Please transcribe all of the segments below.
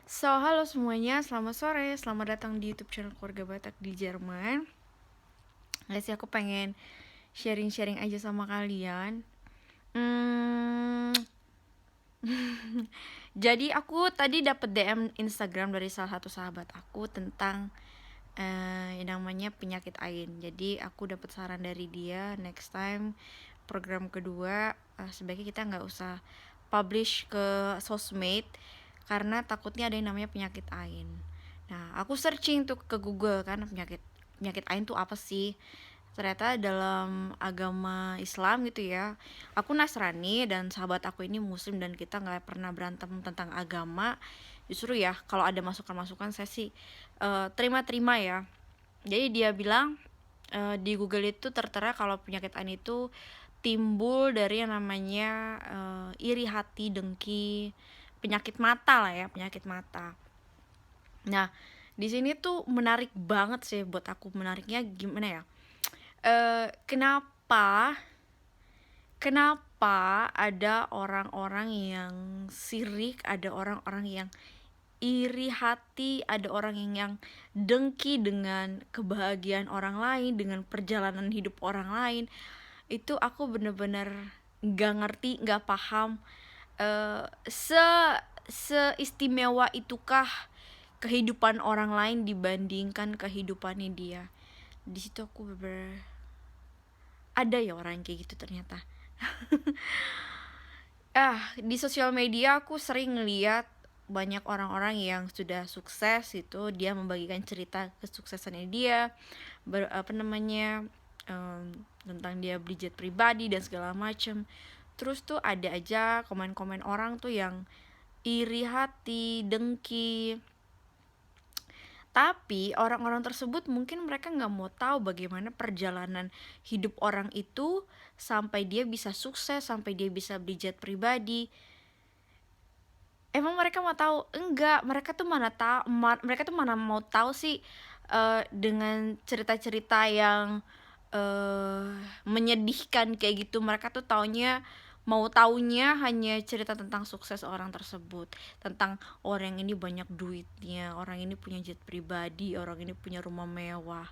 Halo semuanya, selamat sore, selamat datang di YouTube channel Keluarga Batak di Jerman. Guys, aku pengen sharing-sharing aja sama kalian. Hmm, jadi aku tadi dapat DM Instagram dari salah satu sahabat aku tentang yang namanya penyakit AIN. Jadi aku dapat saran dari dia, next time program kedua sebaiknya kita nggak usah publish ke sosmed karena takutnya ada yang namanya penyakit AIN. Nah, aku searching tuh ke Google kan penyakit AIN tuh apa sih? Ternyata dalam agama Islam gitu ya. Aku Nasrani dan sahabat aku ini Muslim dan kita nggak pernah berantem tentang agama. Justru ya kalau ada masukan-masukan saya sih terima-terima ya. Jadi dia bilang di Google itu tertera kalau penyakit AIN itu timbul dari yang namanya iri hati, dengki, penyakit mata lah ya, penyakit mata. Nah, di sini tuh menarik banget sih buat aku. Menariknya gimana ya? Kenapa ada orang-orang yang sirik, ada orang-orang yang iri hati, ada orang yang dengki dengan kebahagiaan orang lain, dengan perjalanan hidup orang lain. Itu aku bener-bener gak ngerti, gak paham. eh se Seistimewa itukah kehidupan orang lain dibandingkan kehidupannya dia. Di situ aku ada ya orang kayak gitu ternyata. Di sosial media aku sering ngeliat banyak orang-orang yang sudah sukses itu dia membagikan cerita kesuksesannya dia tentang dia beli jet pribadi dan segala macem. Terus tuh ada aja komen-komen orang tuh yang iri hati, dengki. Tapi orang-orang tersebut mungkin mereka nggak mau tahu bagaimana perjalanan hidup orang itu sampai dia bisa sukses, sampai dia bisa beli jet pribadi. Emang mereka mau tahu? Enggak, mereka tuh mana mau tahu sih dengan cerita-cerita yang menyedihkan kayak gitu. Mereka tuh taunya hanya cerita tentang sukses orang tersebut, tentang orang ini banyak duitnya, orang ini punya jet pribadi, orang ini punya rumah mewah.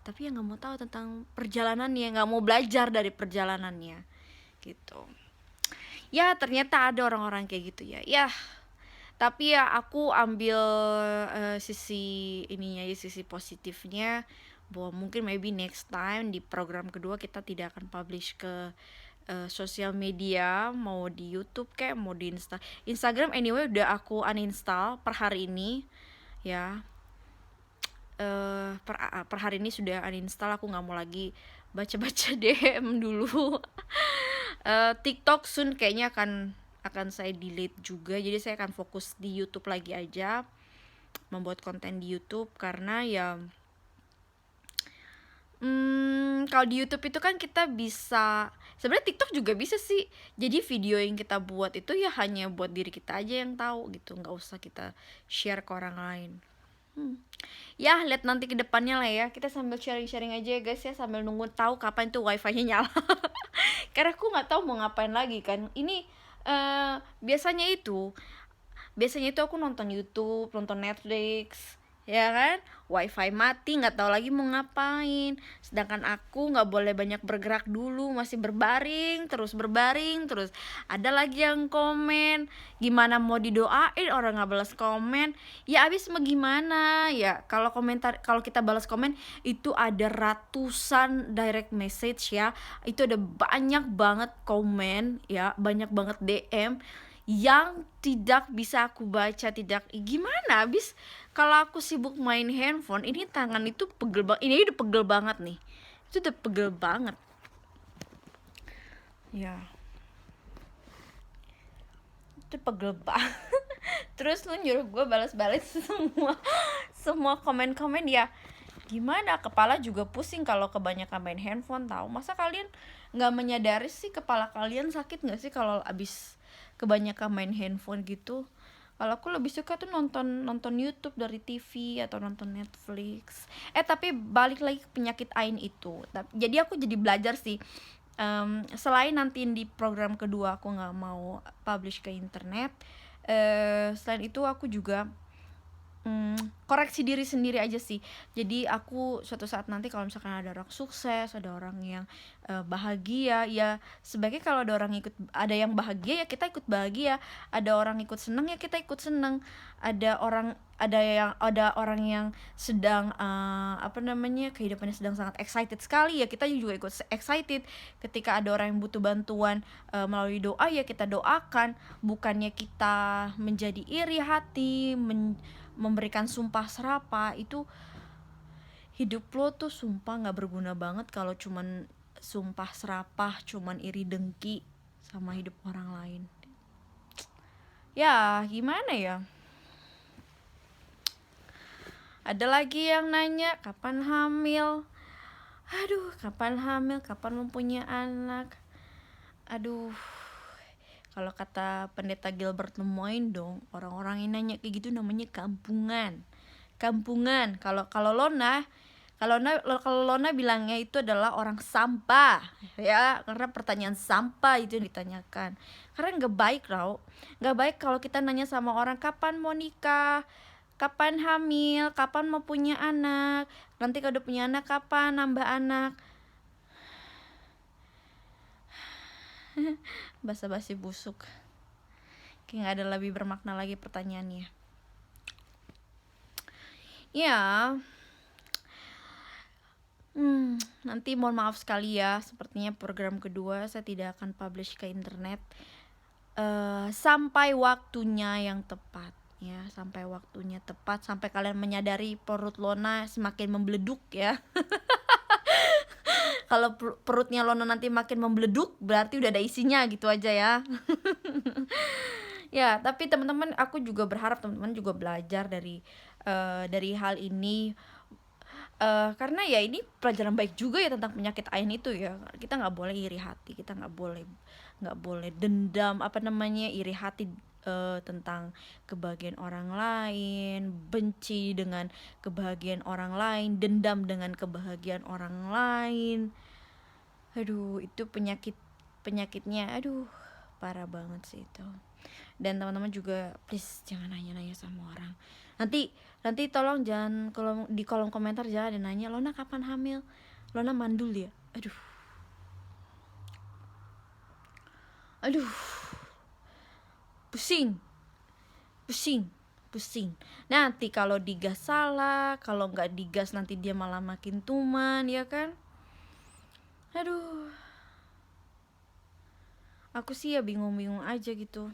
Tapi yang nggak mau tahu tentang perjalanannya, nggak mau belajar dari perjalanannya, gitu. Ya ternyata ada orang-orang kayak gitu ya. Tapi ya aku ambil sisi ininya ya, sisi positifnya, bahwa mungkin maybe next time di program kedua kita tidak akan publish ke sosial media, mau di YouTube kayak mau di Instagram anyway udah aku uninstall per hari ini ya. Per hari ini sudah uninstall, aku nggak mau lagi baca-baca DM dulu. TikTok soon kayaknya akan saya delete juga, jadi saya akan fokus di YouTube lagi aja, membuat konten di YouTube. Karena ya kalau di YouTube itu kan kita bisa, sebenarnya TikTok juga bisa sih, jadi video yang kita buat itu ya hanya buat diri kita aja yang tahu gitu, nggak usah kita share ke orang lain. Ya lihat nanti ke depannya lah ya, kita sambil sharing-sharing aja ya guys ya, sambil nunggu tahu kapan tuh wifi-nya nyala. Karena aku nggak tahu mau ngapain lagi kan ini. Biasanya itu aku nonton YouTube, nonton Netflix, ya kan, wifi mati nggak tahu lagi mau ngapain. Sedangkan aku nggak boleh banyak bergerak dulu, masih berbaring terus. Ada lagi yang komen, gimana mau didoain orang nggak balas komen. Ya abis mau gimana ya, kalau kita balas komen itu ada ratusan direct message ya, itu ada banyak banget komen ya, banyak banget DM yang tidak bisa aku baca. Tidak, gimana abis kalau aku sibuk main handphone ini, tangan itu pegel banget, ini udah pegel banget nih, itu udah pegel banget ya, itu pegel banget. Terus lu nyuruh gue balas-balas semua komen-komen ya. Gimana, kepala juga pusing kalau kebanyakan main handphone. Tahu, masa kalian nggak menyadari sih kepala kalian sakit nggak sih kalau abis kebanyakan main handphone gitu? Kalau aku lebih suka tuh nonton YouTube dari TV atau nonton Netflix. Tapi balik lagi ke penyakit AIN itu. Jadi aku jadi belajar sih. Selain nanti di program kedua aku nggak mau publish ke internet, Selain itu aku juga koreksi diri sendiri aja sih. Jadi aku suatu saat nanti kalau misalkan ada orang sukses, ada orang yang bahagia, ya sebaiknya kalau ada yang bahagia ya kita ikut bahagia, ada orang ikut seneng ya kita ikut seneng, ada orang yang sedang kehidupannya sedang sangat excited sekali, ya kita juga ikut excited. Ketika ada orang yang butuh bantuan melalui doa, ya kita doakan, bukannya kita menjadi iri hati, memberikan sumpah serapah. Itu hidup lo tuh sumpah nggak berguna banget kalau cuman sumpah serapah, cuman iri dengki sama hidup orang lain. Ya gimana ya, ada lagi yang nanya kapan hamil. Aduh, kapan hamil, kapan mempunyai anak. Aduh, kalau kata pendeta Gilbert Lemoyne dong, orang-orang yang nanya kayak gitu namanya kampungan. Kalau Lona bilangnya itu adalah orang sampah, ya, karena pertanyaan sampah itu yang ditanyakan. Karena nggak baik kalau kita nanya sama orang kapan mau nikah, kapan hamil, kapan mau punya anak, nanti kalau udah punya anak kapan nambah anak. Basa-basi busuk, kayak nggak ada lebih bermakna lagi pertanyaannya. Ya, nanti mohon maaf sekali ya, sepertinya program kedua saya tidak akan publish ke internet sampai waktunya yang tepat ya, sampai waktunya tepat, sampai kalian menyadari perut Lona semakin membeleduk ya. Kalau perutnya Lona nanti makin membeleduk, berarti udah ada isinya gitu aja ya. Ya, tapi teman-teman, aku juga berharap teman-teman juga belajar dari hal ini. Karena ya ini pelajaran baik juga ya tentang penyakit ain itu ya. Kita nggak boleh iri hati, kita nggak boleh dendam iri hati tentang kebahagiaan orang lain, benci dengan kebahagiaan orang lain, dendam dengan kebahagiaan orang lain. Aduh, itu penyakitnya, aduh, parah banget sih itu. Dan teman-teman juga please jangan nanya-nanya sama orang. Nanti tolong jangan, kalau di kolom komentar jangan ada nanya Lona kapan hamil, Lona mandul ya. Aduh, pusing. Nanti kalau digas salah, kalau nggak digas nanti dia malah makin tuman, ya kan? Aduh, aku sih ya bingung aja gitu.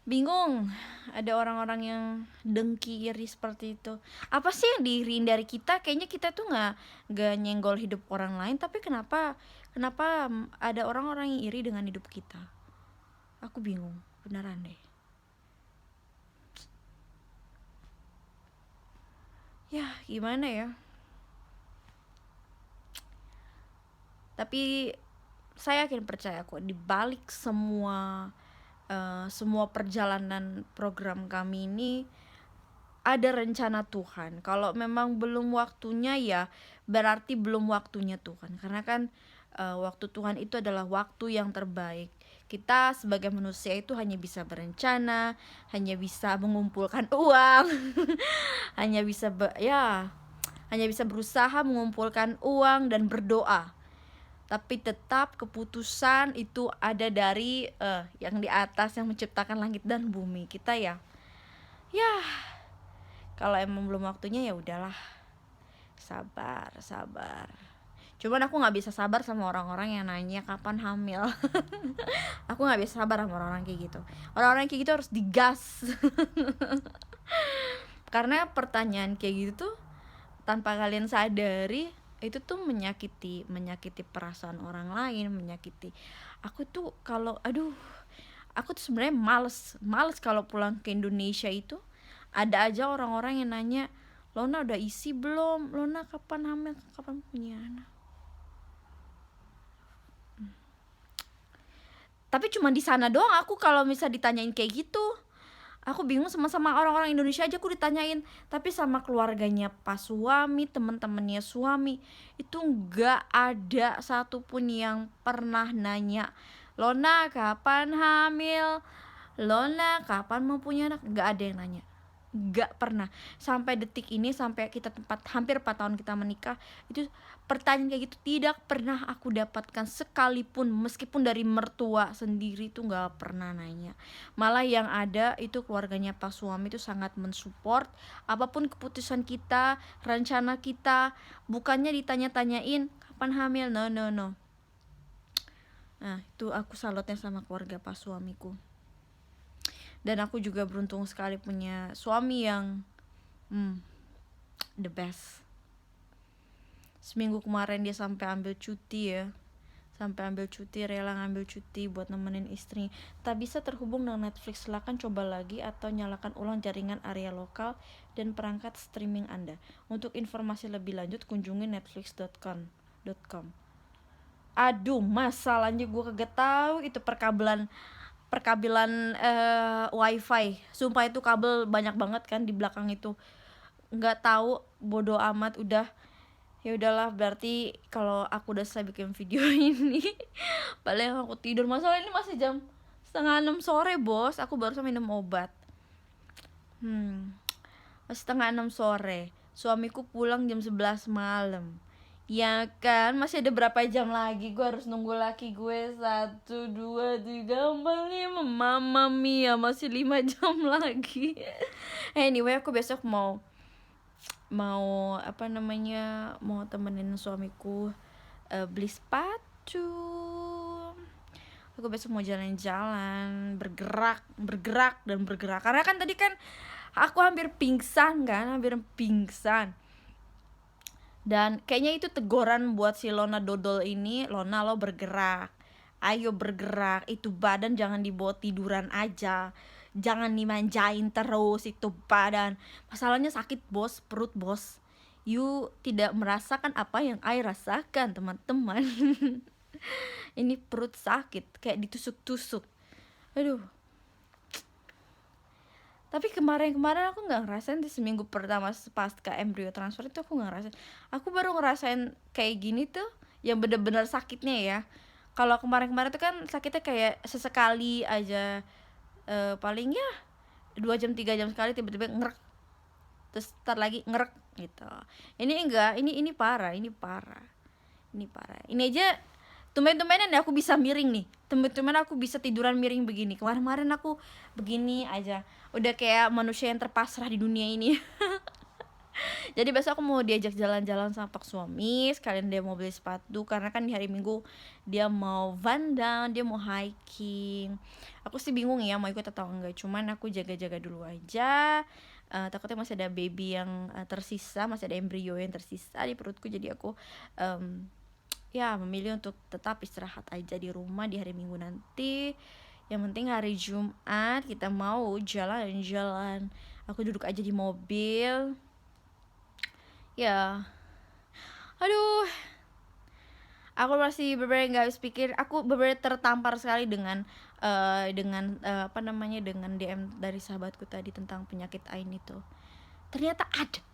Bingung, ada orang-orang yang dengki, iri seperti itu. Apa sih yang diiriin dari kita? Kayaknya kita tuh nggak nyenggol hidup orang lain, tapi kenapa ada orang-orang yang iri dengan hidup kita? Aku bingung, beneran deh. Ya, gimana ya? Tapi saya yakin percaya kok di balik semua perjalanan program kami ini ada rencana Tuhan. Kalau memang belum waktunya ya berarti belum waktunya Tuhan. Karena kan waktu Tuhan itu adalah waktu yang terbaik. Kita sebagai manusia itu hanya bisa berencana, hanya bisa mengumpulkan uang, hanya bisa berusaha mengumpulkan uang dan berdoa. Tapi tetap keputusan itu ada dari yang di atas, yang menciptakan langit dan bumi. Kita ya kalau emang belum waktunya ya udahlah, sabar. Cuman aku nggak bisa sabar sama orang-orang yang nanya kapan hamil. Aku nggak bisa sabar sama orang-orang kayak gitu. Orang-orang kayak gitu harus digas. Karena pertanyaan kayak gitu tuh tanpa kalian sadari itu tuh menyakiti perasaan orang lain, menyakiti. Aku tuh sebenarnya males kalau pulang ke Indonesia itu ada aja orang-orang yang nanya, Lona udah isi belum? Lona kapan hamil? Kapan punya anak? Tapi cuma di sana doang aku kalau bisa ditanyain kayak gitu. Aku bingung sama orang-orang Indonesia aja aku ditanyain. Tapi sama keluarganya pas suami, temen-temennya suami, itu gak ada satupun yang pernah nanya, Lona kapan hamil? Lona kapan mau punya anak, nggak ada yang nanya, nggak pernah. Sampai detik ini, sampai kita hampir 4 tahun kita menikah, itu pertanyaan kayak gitu tidak pernah aku dapatkan sekalipun, meskipun dari mertua sendiri tuh nggak pernah nanya. Malah yang ada itu keluarganya Pak suami itu sangat mensupport apapun keputusan kita, rencana kita, bukannya ditanya-tanyain kapan hamil, no no no. Nah itu aku salutnya sama keluarga Pak suamiku. Dan aku juga beruntung sekali punya suami yang the best. Seminggu kemarin dia sampai ambil cuti ya, rela ngambil cuti buat nemenin istri. Tak bisa terhubung dengan Netflix, silakan coba lagi atau nyalakan ulang jaringan area lokal dan perangkat streaming Anda. Untuk informasi lebih lanjut kunjungi netflix.com. Aduh, masalahnya gue kagak tahu itu perkabelan wifi. Sumpah itu kabel banyak banget kan di belakang itu, nggak tahu, bodoh amat. Udah, ya udahlah, berarti kalau aku udah selesai bikin video ini paling aku tidur. Masalah ini masih jam 5:30 sore bos, aku baru minum obat. Masih 5:30 sore, suamiku pulang jam 11 malam. Ya kan, masih ada berapa jam lagi gue harus nunggu laki gue. 1, 2, 3, 4, 5, Mamma mia, masih 5 jam lagi. Anyway, aku besok mau mau temenin suamiku beli sepatu. Aku besok mau jalan-jalan, bergerak. Karena kan tadi kan aku hampir pingsan. Dan kayaknya itu teguran buat si Lona dodol ini. Lona, lo bergerak, ayo bergerak, itu badan jangan dibawa tiduran aja, jangan dimanjain terus itu badan. Masalahnya sakit bos, perut bos. You tidak merasakan apa yang I rasakan teman-teman. Ini perut sakit kayak ditusuk-tusuk. Aduh. Tapi kemarin aku nggak ngerasain di seminggu pertama pasca embrio transfer itu, aku nggak ngerasain. Aku baru ngerasain kayak gini tuh yang bener-bener sakitnya ya. Kalau kemarin tuh kan sakitnya kayak sesekali aja, paling ya 2 jam 3 jam sekali tiba-tiba ngerek, terus ntar lagi ngerek gitu. Ini enggak, ini parah. Ini Ini aja tumben-tumbenan aku bisa miring nih. Tumben-tumben aku bisa tiduran miring begini. Kemarin aku begini aja udah kayak manusia yang terpasrah di dunia ini. Jadi besok aku mau diajak jalan-jalan sama Pak suami, sekalian dia mau beli sepatu karena kan di hari Minggu dia mau Van Down, dia mau hiking. Aku sih bingung ya mau ikut atau enggak, cuman aku jaga-jaga dulu aja. Takutnya masih ada baby yang tersisa, masih ada embrio yang tersisa di perutku, jadi aku ya memilih untuk tetap istirahat aja di rumah di hari Minggu nanti. Yang penting hari Jumat kita mau jalan-jalan, aku duduk aja di mobil ya. Aduh, aku masih bener-bener nggak habis pikir. Aku bener-bener tertampar sekali dengan dengan DM dari sahabatku tadi tentang penyakit AIN itu. Ternyata ada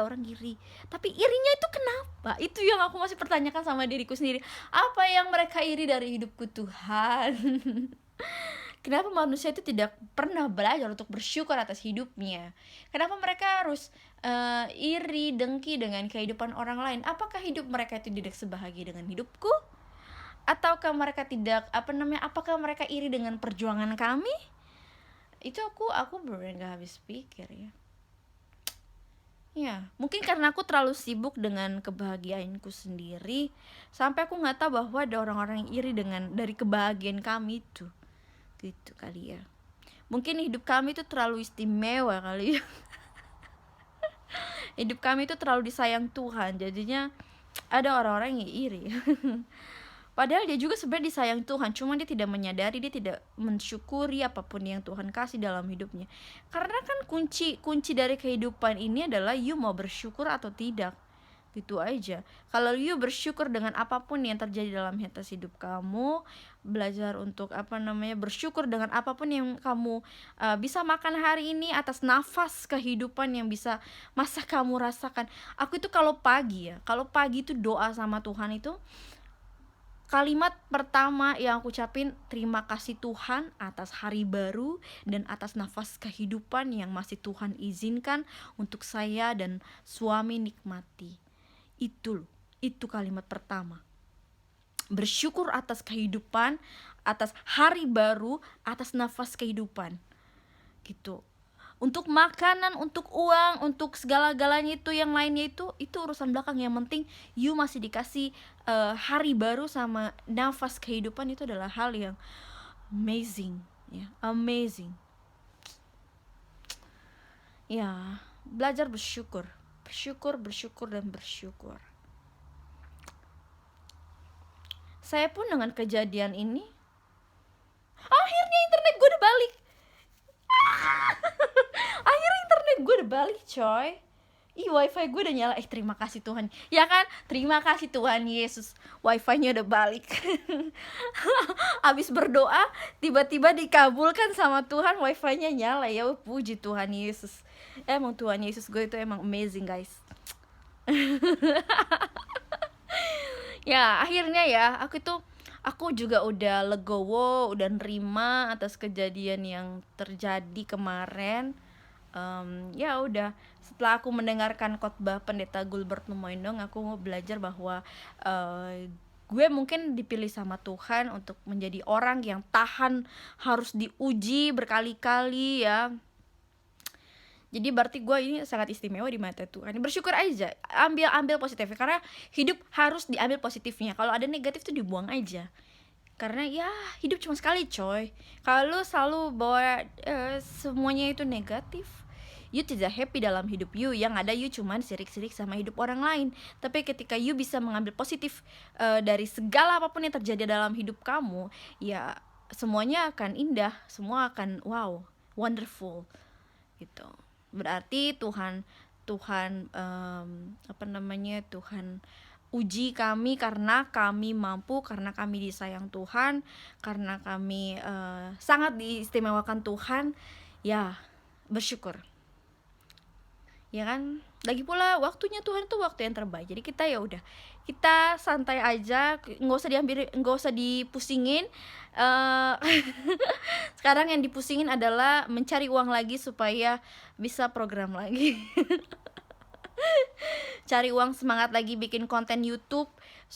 orang iri. Tapi irinya itu kenapa? Itu yang aku masih pertanyakan sama diriku sendiri. Apa yang mereka iri dari hidupku, Tuhan? Kenapa manusia itu tidak pernah belajar untuk bersyukur atas hidupnya? Kenapa mereka harus iri, dengki dengan kehidupan orang lain? Apakah hidup mereka itu tidak sebahagia dengan hidupku? Ataukah mereka tidak apakah mereka iri dengan perjuangan kami? Itu aku bener-bener gak habis pikir ya. Ya, mungkin karena aku terlalu sibuk dengan kebahagiaanku sendiri sampai aku nggak tahu bahwa ada orang-orang yang iri dari kebahagiaan kami itu, gitu kali ya. Mungkin hidup kami itu terlalu istimewa kali ya. Hidup kami itu terlalu disayang Tuhan, jadinya ada orang-orang yang iri. Padahal dia juga sebenarnya disayang Tuhan, cuma dia tidak menyadari, dia tidak mensyukuri apapun yang Tuhan kasih dalam hidupnya. Karena kan kunci dari kehidupan ini adalah you mau bersyukur atau tidak. Gitu aja. Kalau you bersyukur dengan apapun yang terjadi dalam atas hidup kamu, belajar untuk bersyukur dengan apapun yang kamu bisa makan hari ini, atas nafas kehidupan yang bisa masa kamu rasakan. Aku itu kalau pagi itu doa sama Tuhan itu, Kalimat pertama yang aku ucapin, terima kasih Tuhan atas hari baru dan atas nafas kehidupan yang masih Tuhan izinkan untuk saya dan suami nikmati. Itu loh, itu kalimat pertama. Bersyukur atas kehidupan, atas hari baru, atas nafas kehidupan. Gitu. Untuk makanan, untuk uang, untuk segala-galanya itu yang lainnya itu urusan belakang. Yang penting you masih dikasih hari baru sama nafas kehidupan, itu adalah hal yang amazing, ya, amazing. Ya, belajar bersyukur, bersyukur dan bersyukur. Saya pun dengan kejadian ini, akhirnya internet gue udah balik. Akhirnya internet gue udah balik, coy. Wifi gue udah nyala. Terima kasih Tuhan. Ya kan? Terima kasih Tuhan Yesus. Wifi-nya udah balik. Abis berdoa, tiba-tiba dikabulkan sama Tuhan, wifi-nya nyala. Ya puji Tuhan Yesus. Emang Tuhan Yesus gue itu emang amazing, guys. Ya, akhirnya ya, aku juga udah legowo, udah nerima atas kejadian yang terjadi kemarin. Ya udah, setelah aku mendengarkan khotbah pendeta Gilbert Lumoindong, aku mau belajar bahwa gue mungkin dipilih sama Tuhan untuk menjadi orang yang tahan, harus diuji berkali-kali ya. Jadi berarti gue ini sangat istimewa di mata Tuhan. Bersyukur aja, ambil positifnya, karena hidup harus diambil positifnya. Kalau ada negatif tuh dibuang aja. Karena ya hidup cuma sekali, coy. Kalau selalu bawa semuanya itu negatif, you tidak happy dalam hidup you. Yang ada you cuman sirik-sirik sama hidup orang lain. Tapi ketika you bisa mengambil positif dari segala apapun yang terjadi dalam hidup kamu, ya semuanya akan indah, semua akan wow, wonderful gitu. Berarti Tuhan Tuhan uji kami karena kami mampu, karena kami disayang Tuhan, karena kami sangat diistimewakan Tuhan. Ya, bersyukur. Ya kan? Lagi pula waktunya Tuhan itu waktu yang terbaik. Jadi kita ya udah, kita santai aja, nggak usah dipusingin. Sekarang yang dipusingin adalah mencari uang lagi supaya bisa program lagi. Cari uang, semangat lagi bikin konten YouTube.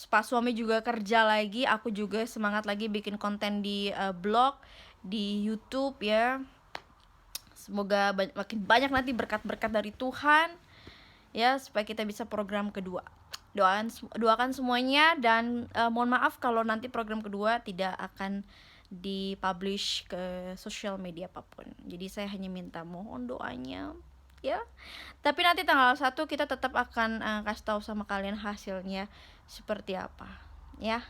Pak suami juga kerja lagi, aku juga semangat lagi bikin konten di blog, di YouTube ya. Semoga makin banyak nanti berkat-berkat dari Tuhan ya, supaya kita bisa program kedua. Doakan semuanya, dan mohon maaf kalau nanti program kedua tidak akan dipublish ke sosial media apapun. Jadi saya hanya minta mohon doanya ya. Tapi nanti tanggal 1 kita tetap akan kasih tahu sama kalian hasilnya seperti apa ya.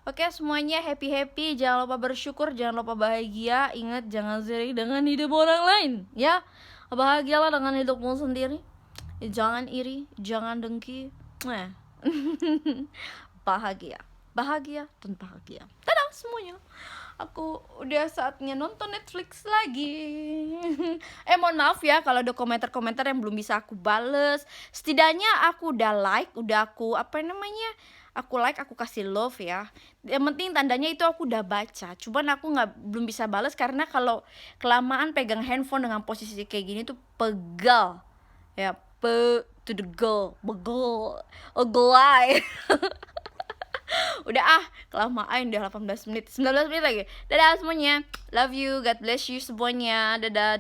Oke, semuanya happy, jangan lupa bersyukur, jangan lupa bahagia. Ingat, jangan sirik dengan hidup orang lain ya. Bahagialah dengan hidupmu sendiri. Jangan iri, jangan dengki. Bahagia dan bahagia. Dadah semuanya. Aku udah saatnya nonton Netflix lagi. Mohon maaf ya kalau ada komentar-komentar yang belum bisa aku bales. Setidaknya aku udah like, aku like, aku kasih love ya. Yang penting tandanya itu aku udah baca. Cuman aku belum bisa bales karena kalau kelamaan pegang handphone dengan posisi kayak gini tuh pegal. Ya, to the girl, begel, gelai. Udah kelamaan, udah 18 menit, 19 menit lagi. Dadah semuanya, love you, God bless you semuanya. Dadah.